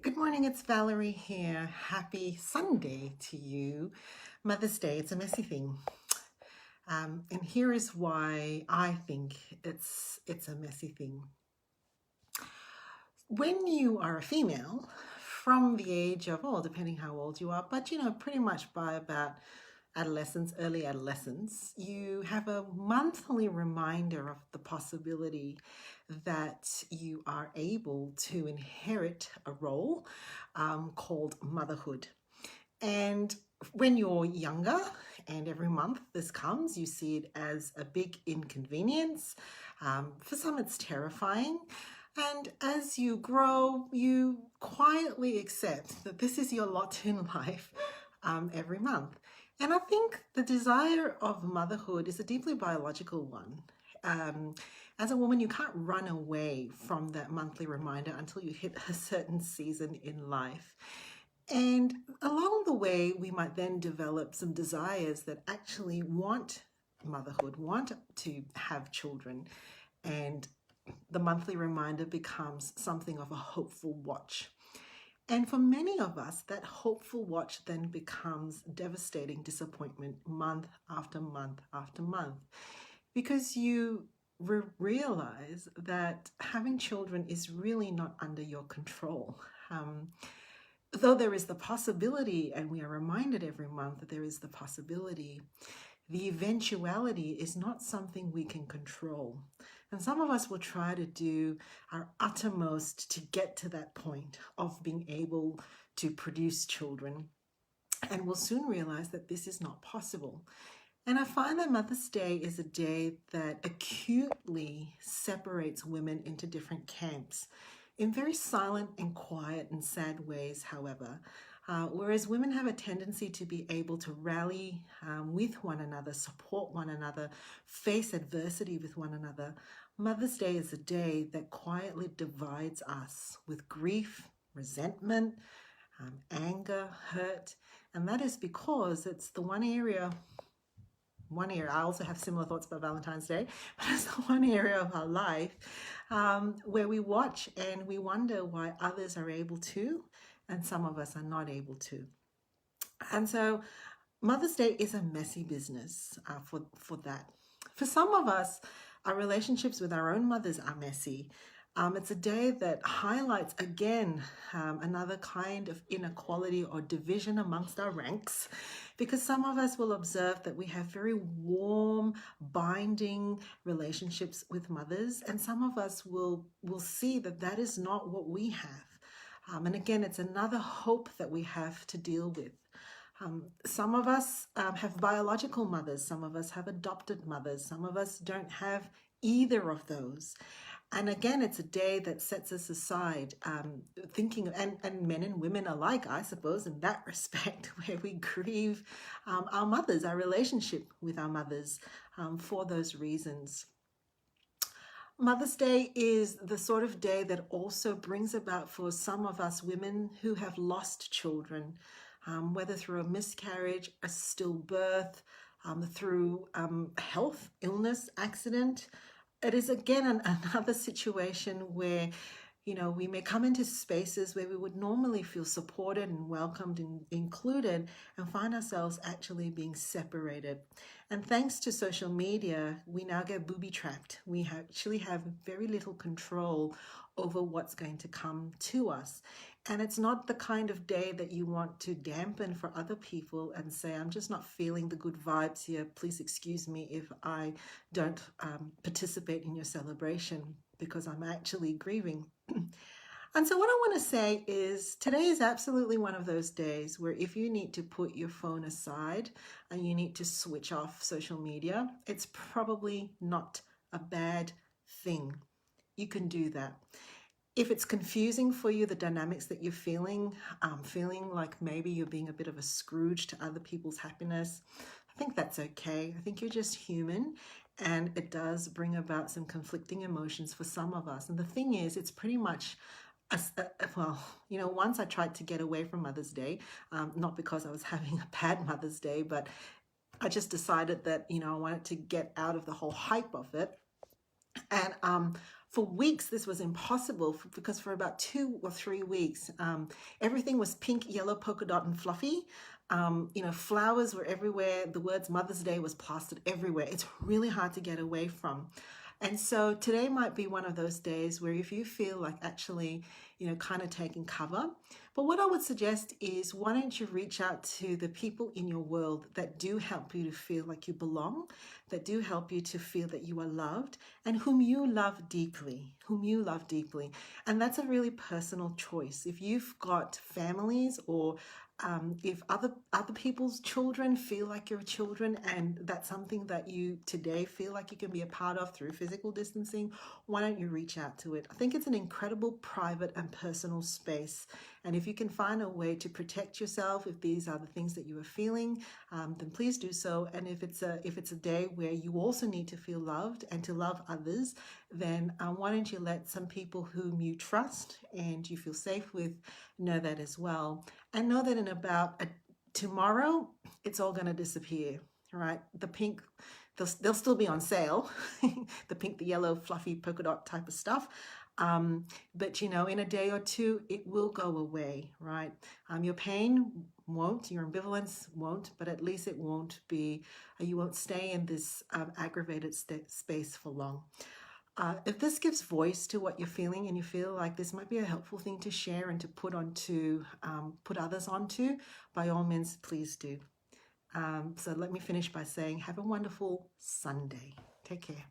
Good morning, it's Valerie here. Happy Sunday to you. Mother's Day, it's a messy thing. And here is why I think it's a messy thing. When you are a female, from the age of, depending how old you are, but pretty much by about adolescence, early adolescence, you have a monthly reminder of the possibility that you are able to inherit a role called motherhood. And when you're younger, and every month this comes, you see it as a big inconvenience. For some, it's terrifying. And as you grow, you quietly accept that this is your lot in life every month. And I think the desire of motherhood is a deeply biological one. As a woman, you can't run away from that monthly reminder until you hit a certain season in life. And along the way, we might then develop some desires that actually want motherhood, want to have children. And the monthly reminder becomes something of a hopeful watch. And for many of us, that hopeful watch then becomes devastating disappointment month after month after month, because you realize that having children is really not under your control. Though there is the possibility, and we are reminded every month that there is the possibility, the eventuality is not something we can control. And some of us will try to do our uttermost to get to that point of being able to produce children. And we'll soon realize that this is not possible. And I find that Mother's Day is a day that acutely separates women into different camps in very silent and quiet and sad ways, however. Whereas women have a tendency to be able to rally with one another, support one another, face adversity with one another, Mother's Day is a day that quietly divides us with grief, resentment, anger, hurt. And that is because it's the one area, I also have similar thoughts about Valentine's Day, but it's the one area of our life where we watch and we wonder why others are able to and some of us are not able to. And so Mother's Day is a messy business for that. For some of us, our relationships with our own mothers are messy. It's a day that highlights again another kind of inequality or division amongst our ranks, because some of us will observe that we have very warm, binding relationships with mothers, and some of us will see that that is not what we have. And again, it's another hope that we have to deal with. Some of us have biological mothers, some of us have adopted mothers, some of us don't have either of those. And again, it's a day that sets us aside, thinking, and men and women alike, I suppose, in that respect, where we grieve our mothers, our relationship with our mothers for those reasons. Mother's Day is the sort of day that also brings about for some of us women who have lost children, whether through a miscarriage, a stillbirth, through health, illness, accident. It is again another situation where we may come into spaces where we would normally feel supported and welcomed and included and find ourselves actually being separated. And thanks to social media, we now get booby-trapped. We actually have very little control over what's going to come to us. And it's not the kind of day that you want to dampen for other people and say, I'm just not feeling the good vibes here. Please excuse me if I don't participate in your celebration because I'm actually grieving. And so what I want to say is today is absolutely one of those days where if you need to put your phone aside and you need to switch off social media, it's probably not a bad thing. You can do that. If it's confusing for you, the dynamics that you're feeling like maybe you're being a bit of a Scrooge to other people's happiness, I think that's okay. I think you're just human, and it does bring about some conflicting emotions for some of us. And the thing is, it's pretty much once I tried to get away from Mother's Day, not because I was having a bad Mother's Day, but I just decided that, I wanted to get out of the whole hype of it. And For weeks this was impossible because for about 2 or 3 weeks, everything was pink, yellow, polka dot, and fluffy. Flowers were everywhere. The words Mother's Day was plastered everywhere. It's really hard to get away from. And so today might be one of those days where if you feel like actually, kind of taking cover. But what I would suggest is, why don't you reach out to the people in your world that do help you to feel like you belong, that do help you to feel that you are loved, and whom you love deeply, And that's a really personal choice. If you've got families, or if other people's children feel like your children, and that's something that you today feel like you can be a part of through physical distancing, why don't you reach out to it? I think it's an incredible private and personal space, and if you can find a way to protect yourself, if these are the things that you are feeling, then please do so. And if it's a day where you also need to feel loved and to love others, then why don't you let some people whom you trust and you feel safe with know that as well, and know that in about tomorrow, it's all going to disappear, right? The pink, they'll still be on sale, the pink, the yellow, fluffy polka dot type of stuff. But in a day or two, it will go away, right? Your pain won't, your ambivalence won't, but at least it won't be, you won't stay in this aggravated space for long. If this gives voice to what you're feeling, and you feel like this might be a helpful thing to share and to put others onto, by all means, please do. So let me finish by saying, have a wonderful Sunday. Take care.